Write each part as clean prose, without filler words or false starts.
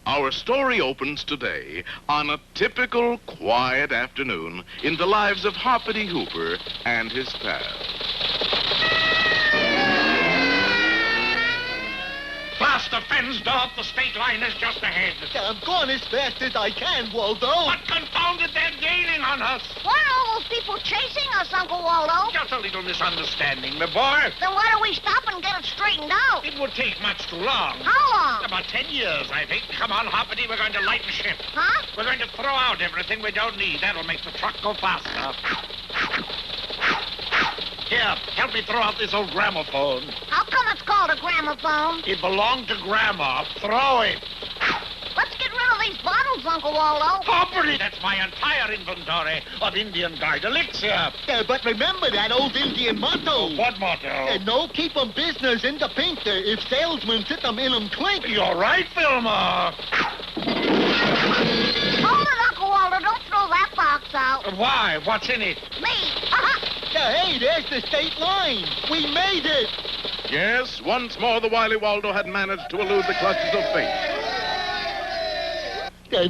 Our story opens today on a typical quiet afternoon in the lives of Hoppity Hooper and his pals. Faster, Fensdorf. The state line is just ahead. I'm going as fast as I can, Waldo. But confound it, they're gaining on us. Why are all those people chasing us, Uncle Waldo? Just a little misunderstanding, my boy. Then why don't we stop and get it straightened out? It would take much too long. How long? About 10 years, I think. Come on, Hoppity, we're going to lighten ship. Huh? We're going to throw out everything we don't need. That'll make the truck go faster. Here, help me throw out this old gramophone. How come it's called a gramophone? It belonged to Grandma. Throw it. Let's get rid of these bottles, Uncle Waldo. Hoppity, that's my entire inventory of Indian Guide Elixir. But remember that old Indian motto. What motto? No keep 'em business in the painter. If salesmen sit 'em in 'em clink. You're right, Fillmore. Hold it, Uncle Waldo. Don't throw that box out. Why? What's in it? Me. Hey, there's the state line. We made it. Yes, once more the wily Waldo had managed to elude the clutches of fate.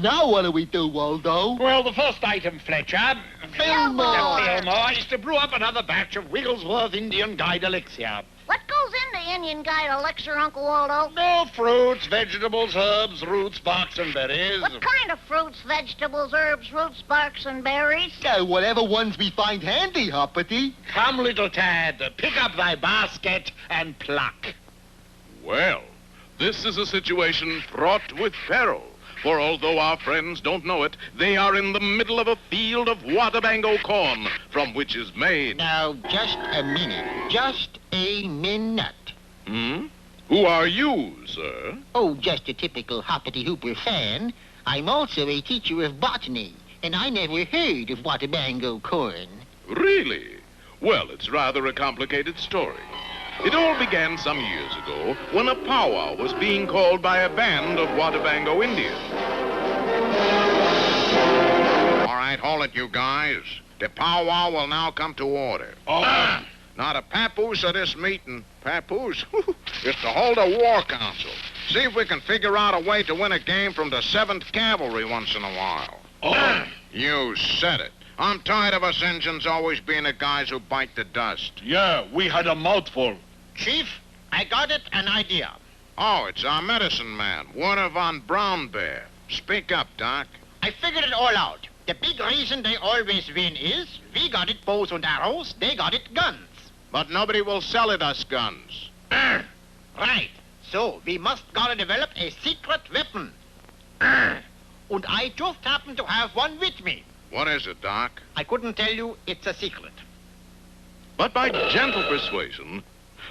Now what do we do, Waldo? Well, the first item, Fletcher, Fillmore. is to brew up another batch of Wigglesworth Indian Guide Elixir. What goes into Indian Guide Elixir, Uncle Waldo? No fruits, vegetables, herbs, roots, barks, and berries. What kind of fruits, vegetables, herbs, roots, barks, and berries? Whatever ones we find handy, Hoppity. Come, little Tad, pick up thy basket and pluck. Well, this is a situation fraught with peril. For although our friends don't know it, they are in the middle of a field of Wottabango corn, from which is made... Now, just a minute. Just a minute. Who are you, sir? Oh, just a typical Hoppity Hooper fan. I'm also a teacher of botany, and I never heard of Wottabango corn. Really? Well, it's rather a complicated story. It all began some years ago when a powwow was being called by a band of Wottabango Indians. All right, hold it, you guys. The powwow will now come to order. Now, the papoose of this meeting, papoose, is to hold a war council. See if we can figure out a way to win a game from the 7th Cavalry once in a while. You said it. I'm tired of us engines always being the guys who bite the dust. Yeah, we had a mouthful. Chief, I got it, an idea. Oh, it's our medicine man, Werner von Brown Bear. Speak up, Doc. I figured it all out. The big reason they always win is we got it bows and arrows, they got it guns. But nobody will sell it us guns. Right. So we must gotta develop a secret weapon. And I just happen to have one with me. What is it, Doc? I couldn't tell you, it's a secret. But by gentle persuasion,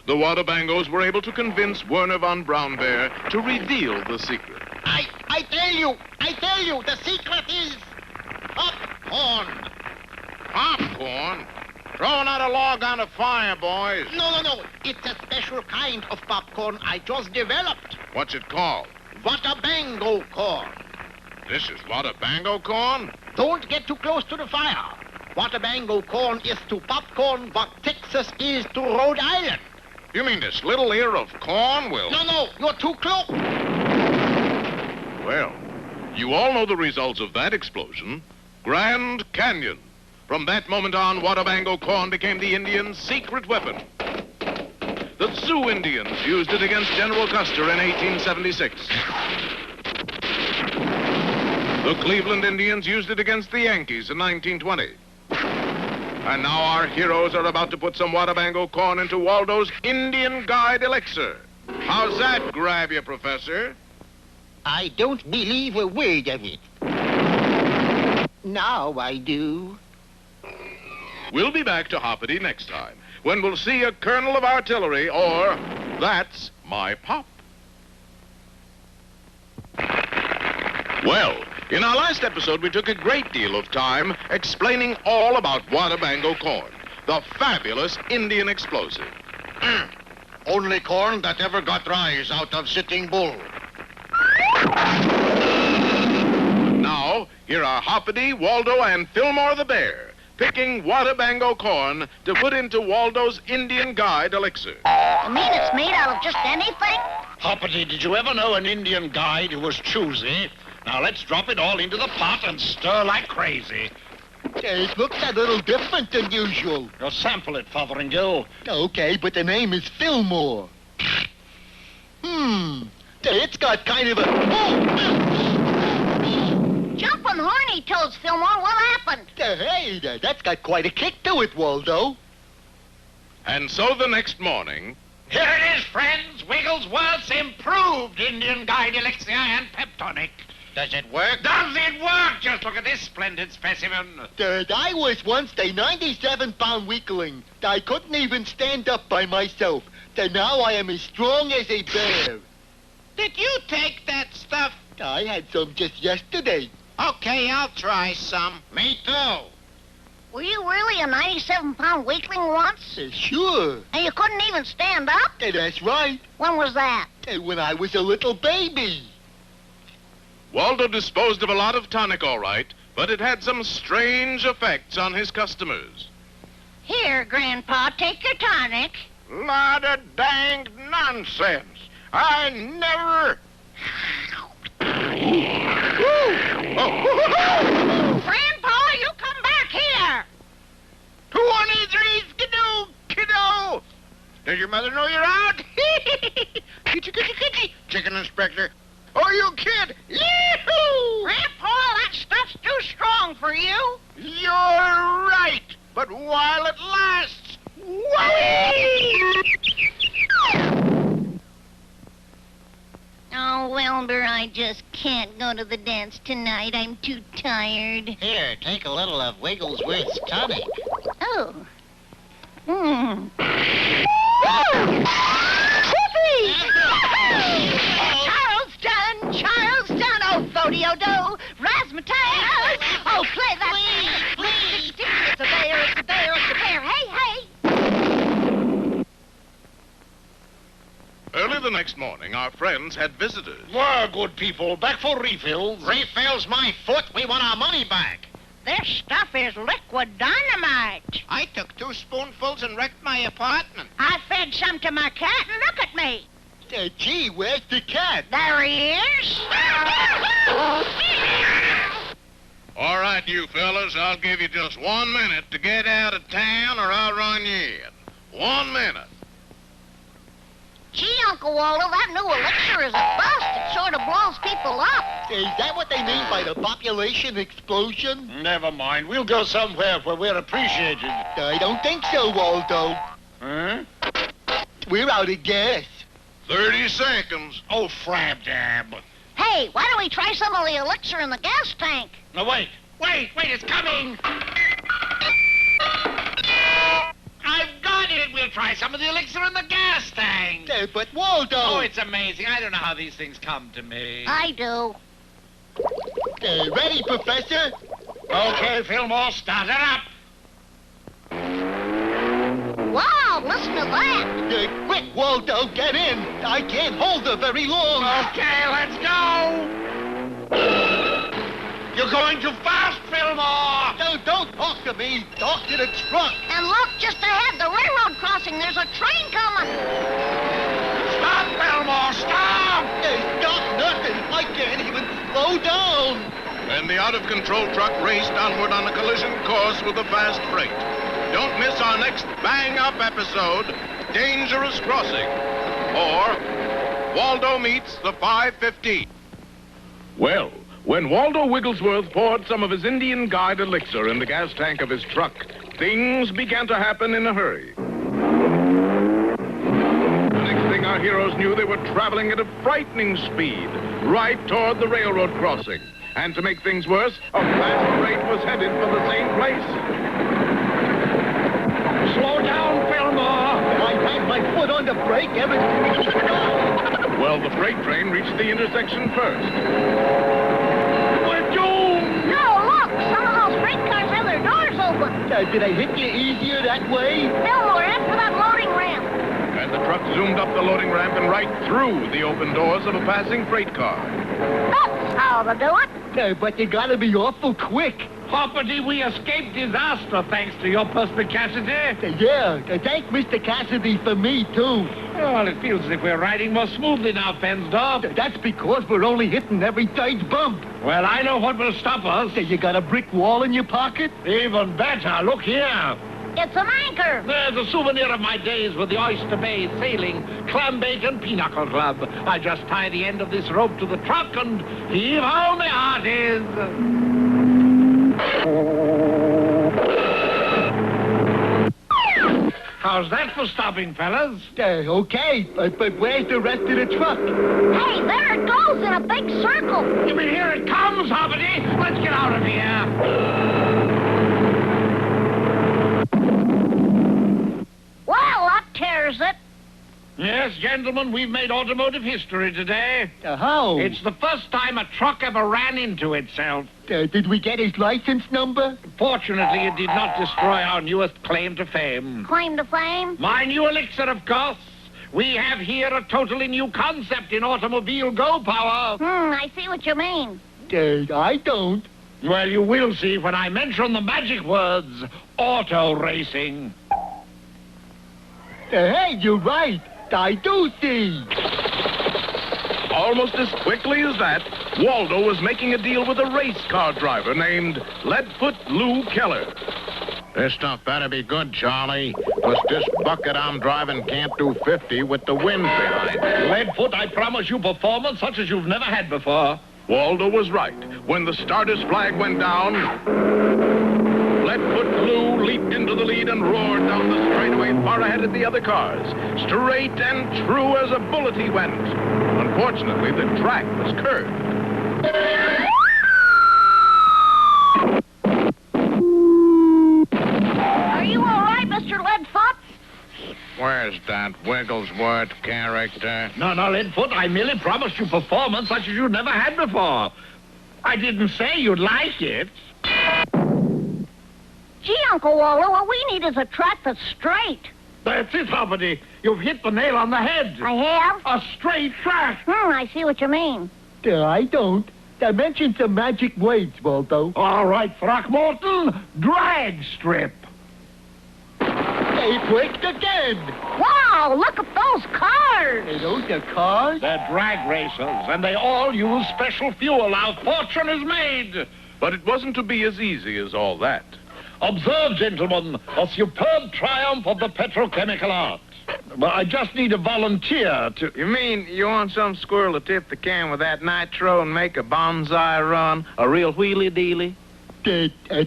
the Wottabangos were able to convince Werner von Brown Bear to reveal the secret. I tell you, the secret is popcorn. Popcorn? Throw another log on the fire, boys. No. It's a special kind of popcorn I just developed. What's it called? Wottabango corn. This is Wottabango corn? Don't get too close to the fire. Wottabango corn is to popcorn what Texas is to Rhode Island. You mean this little ear of corn will... No, you're too close. Well, you all know the results of that explosion. Grand Canyon. From that moment on, Wottabango corn became the Indians' secret weapon. The Sioux Indians used it against General Custer in 1876. The Cleveland Indians used it against the Yankees in 1920. And now our heroes are about to put some Wottabango corn into Waldo's Indian Guide Elixir. How's that grab you, Professor? I don't believe a word of it. Now I do. We'll be back to Hoppity next time, when we'll see a colonel of artillery, or That's My Pop. Well, in our last episode, we took a great deal of time explaining all about Wottabango corn, the fabulous Indian explosive. Only corn that ever got rise out of Sitting Bull. Now, here are Hoppity, Waldo, and Fillmore the Bear, picking Wottabango corn to put into Waldo's Indian Guide Elixir. You mean it's made out of just anything? Hoppity, did you ever know an Indian guide who was choosy? Now let's drop it all into the pot and stir like crazy. It looks a little different than usual. Now sample it, Fotheringill. Okay, but the name is Fillmore. It's got kind of a... Jumping horny toads, Fillmore. What happened? Hey, that's got quite a kick to it, Waldo. And so the next morning, Here it is, friends. Wigglesworth's improved Indian Guide Elixir and Peptonic. Does it work? Does it work? Just look at this splendid specimen. I was once a 97-pound weakling. I couldn't even stand up by myself. Now I am as strong as a bear. Did you take that stuff? I had some just yesterday. Okay, I'll try some. Me too. Were you really a 97-pound weakling once? Sure. And you couldn't even stand up? That's right. When was that? When I was a little baby. Waldo disposed of a lot of tonic all right, but it had some strange effects on his customers. Here, Grandpa, take your tonic. Lot of danged nonsense. I never... Grandpa, you come back here. 213 skidoo, kiddo. Does your mother know you're out? Kitty, kitty, kitty. Chicken inspector. Oh, you kid. Yee-hoo! Grandpa, that stuff's too strong for you. You're right. But while it lasts. Whee! Oh, Wilbur, I just can't go to the dance tonight. I'm too tired. Here, take a little of Wigglesworth's tonic. Oh. Charleston, oh, Fodiodo, razzmatazz. Oh, play that. Please. It's a bear, it's a bear, it's a bear. Hey, hey. Early the next morning, our friends had visitors. Well, good people, back for refills. Refills my foot. We want our money back. This stuff is liquid dynamite. I took 2 spoonfuls and wrecked my apartment. I fed some to my cat, and look at me. Gee, where's the cat? There he is. All right, you fellas, I'll give you just 1 minute to get out of town or I'll run you in. 1 minute. Gee, Uncle Waldo, that new elixir is a bust. It sort of blows people up. Is that what they mean by the population explosion? Never mind. We'll go somewhere where we're appreciated. I don't think so, Waldo. Huh? We're out of gas. 30 seconds. Oh, frab-dab. Hey, why don't we try some of the elixir in the gas tank? No, wait, it's coming. I've got it. We'll try some of the elixir in the gas tank. But Waldo... Oh, it's amazing. I don't know how these things come to me. I do. Ready, Professor? Okay, Fillmore, start it up. Wow, listen to that. Quick, Waldo, get in. I can't hold her very long. Okay, let's go. You're going too fast, Fillmore. No, don't talk to me. Talk to the truck. And look, just ahead, the railroad crossing. There's a train coming. Stop, Fillmore, stop. Stop nothing. I can't even slow down. And the out-of-control truck raced onward on a collision course with the fast freight. Don't miss our next bang-up episode, Dangerous Crossing, or Waldo Meets the 515. Well, when Waldo Wigglesworth poured some of his Indian Guide elixir in the gas tank of his truck, things began to happen in a hurry. The next thing our heroes knew, they were traveling at a frightening speed, right toward the railroad crossing. And to make things worse, a fast freight was headed for the same place. Slow down, Fillmore. I had my foot on the brake ever since we stopped. Well, the freight train reached the intersection first. We're doomed. No, look, some of those freight cars have their doors open. Did I hit you easier that way? Fillmore, after that loading ramp. And the truck zoomed up the loading ramp and right through the open doors of a passing freight car. That's how to do it. But you gotta be awful quick. Hoppity, we escaped disaster thanks to your perspicacity. Yeah, thank Mr. Cassidy for me, too. Well, it feels as if we're riding more smoothly now, Fensdorf. That's because we're only hitting every third bump. Well, I know what will stop us. You got a brick wall in your pocket? Even better, look here. It's an anchor. There's a souvenir of my days with the Oyster Bay Sailing, Clam Bait and Pinochle Club. I just tie the end of this rope to the truck and heave home the hearties. How's that for stopping, fellas? Okay, but where's the rest of the truck? Hey, there it goes in a big circle. You mean here it comes, Hoppity? Let's get out of here. Well, that tears it. Yes, gentlemen, we've made automotive history today. How? It's the first time a truck ever ran into itself. Did we get his license number? Fortunately, it did not destroy our newest claim to fame. Claim to fame? My new elixir, of course. We have here a totally new concept in automobile go power. I see what you mean. I don't. Well, you will see when I mention the magic words, auto racing. Hey, you're right. I do see. Almost as quickly as that, Waldo was making a deal with a race car driver named Leadfoot Lou Keller. This stuff better be good, Charlie, because this bucket I'm driving can't do 50 with the wind behind it. Leadfoot, I promise you performance such as you've never had before. Waldo was right. When the starter's flag went down, Leadfoot Lou leaped into the lead and roared down the straightaway far ahead of the other cars. Straight and true as a bullet he went. Unfortunately, the track was curved. Are you all right, Mr. Leadfoot? Where's that Wigglesworth character? No, Leadfoot, I merely promised you performance such as you've never had before. I didn't say you'd like it. Gee, Uncle Waldo, what we need is a track that's straight. That's it, Hoppity. You've hit the nail on the head. I have? A straight track. I see what you mean. I don't. Mention some magic words, Waldo. All right, Throckmorton, drag strip. It worked again. Wow, look at those cars. Those are cars? They're drag racers, and they all use special fuel. Our fortune is made. But it wasn't to be as easy as all that. Observe, gentlemen, a superb triumph of the petrochemical art. But I just need a volunteer to... You mean you want some squirrel to tip the can with that nitro and make a bonsai run? A real wheelie-dealie?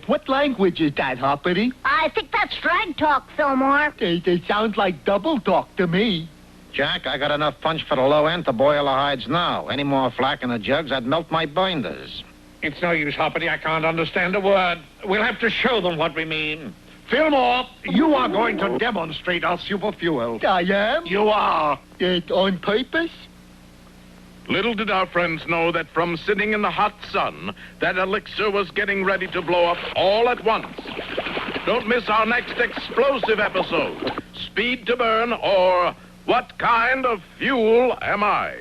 What language is that, Hoppity? I think that's drag talk, Fillmore. It sounds like double talk to me. Jack, I got enough punch for the low end to boil the hides now. Any more flack in the jugs, I'd melt my binders. It's no use, Hoppity. I can't understand a word. We'll have to show them what we mean. Fillmore, you are going to demonstrate our super fuel. I am? You are. On purpose? Little did our friends know that from sitting in the hot sun, that elixir was getting ready to blow up all at once. Don't miss our next explosive episode, Speed to Burn, or What Kind of Fuel Am I?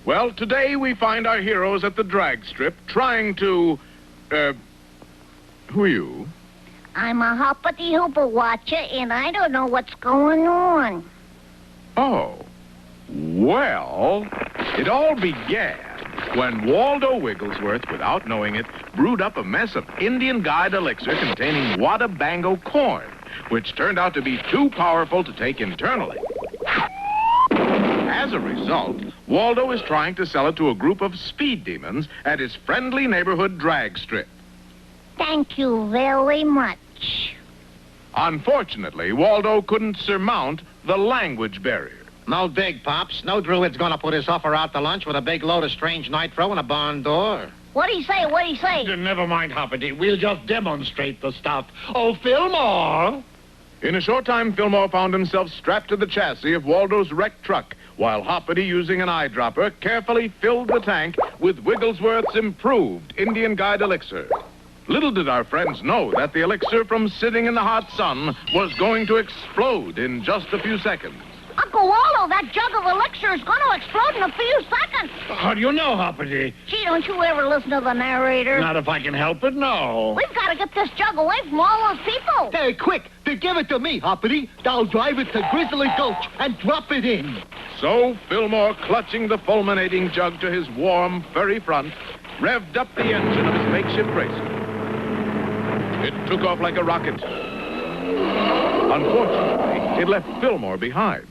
Well, today we find our heroes at the drag strip trying to, who are you? I'm a hoppity hooper watcher, and I don't know what's going on. Oh, well, it all began when Waldo Wigglesworth, without knowing it, brewed up a mess of Indian Guide elixir containing Wottabango corn, which turned out to be too powerful to take internally. As a result, Waldo is trying to sell it to a group of speed demons at his friendly neighborhood drag strip. Thank you very much. Unfortunately, Waldo couldn't surmount the language barrier. No dig, Pops. No druid's gonna put his offer out to lunch with a big load of strange nitro and a barn door. What'd he say? What'd he say? Never mind, Hoppity. We'll just demonstrate the stuff. Oh, Fillmore! In a short time, Fillmore found himself strapped to the chassis of Waldo's wrecked truck, while Hoppity, using an eyedropper, carefully filled the tank with Wigglesworth's improved Indian Guide elixir. Little did our friends know that the elixir from sitting in the hot sun was going to explode in just a few seconds. Uncle Waldo, that That jug of elixir is going to explode in a few seconds. How do you know, Hoppity? Gee, don't you ever listen to the narrator? Not if I can help it, no. We've got to get this jug away from all those people. Hey, quick, give it to me, Hoppity. I'll drive it to Grizzly Gulch and drop it in. So Fillmore, clutching the fulminating jug to his warm, furry front, revved up the engine of his makeshift racer. It took off like a rocket. Unfortunately, it left Fillmore behind.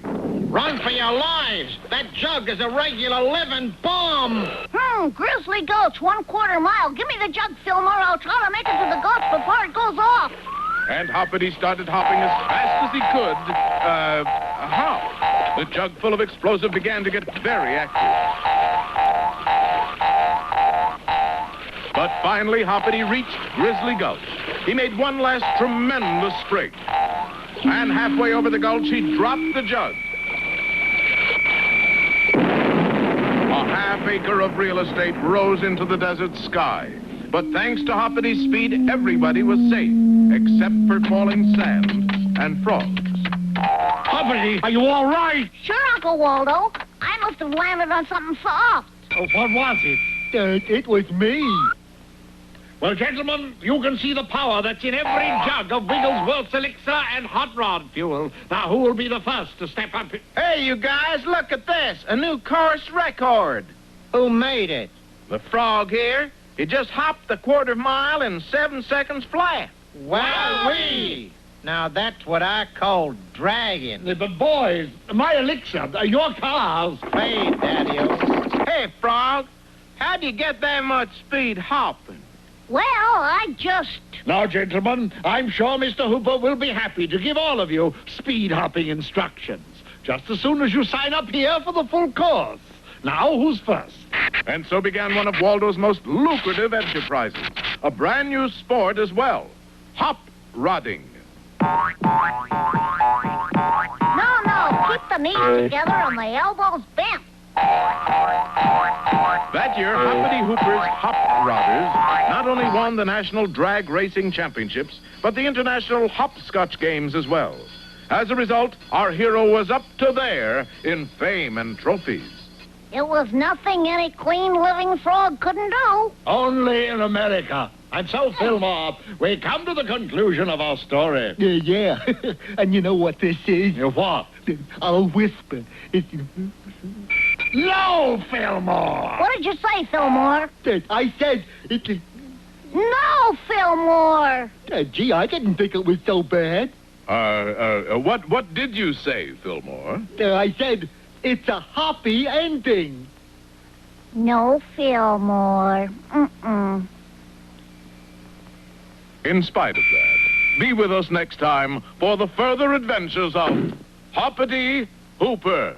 Run for your lives! That jug is a regular living bomb! Grizzly Gulch, 1/4 mile. Give me the jug, Fillmore. I'll try to make it to the gulch before it goes off. And Hoppity started hopping as fast as he could. How? The jug full of explosive began to get very active. But finally, Hoppity reached Grizzly Gulch. He made one last tremendous spring. And halfway over the gulch, he dropped the jug. A half-acre of real estate rose into the desert sky. But thanks to Hoppity's speed, everybody was safe, except for falling sand and frogs. Hoppity, are you all right? Sure, Uncle Waldo. I must have landed on something soft. Oh, what was it? It was me. Well, gentlemen, you can see the power that's in every jug of Wigglesworth's elixir and hot rod fuel. Now, who will be the first to step up? Hey, you guys, look at this. A new course record. Who made it? The frog here. He just hopped the 1/4 mile in 7 seconds flat. Wowee! Now, that's what I call dragging. But boys, my elixir, your cars. Hey, Daddy-o. Hey, frog, how'd you get that much speed hopping? Well, I just... Now, gentlemen, I'm sure Mr. Hooper will be happy to give all of you speed-hopping instructions, just as soon as you sign up here for the full course. Now, who's first? And so began one of Waldo's most lucrative enterprises. A brand new sport as well. Hop rodding. No, keep the knees together and the elbows bent. That year, Hoppity Hooper's Hop Rodders not only won the National Drag Racing Championships, but the International Hopscotch Games as well. As a result, our hero was up to there in fame and trophies. It was nothing any clean living frog couldn't do. Only in America. And so, Fillmore, we come to the conclusion of our story. Yeah. And you know what this is? What? I'll whisper. No, Fillmore! What did you say, Fillmore? I said it's... No, Fillmore! Gee, I didn't think it was so bad. What did you say, Fillmore? I said it's a hoppy ending. No, Fillmore. In spite of that, be with us next time for the further adventures of Hoppity Hooper.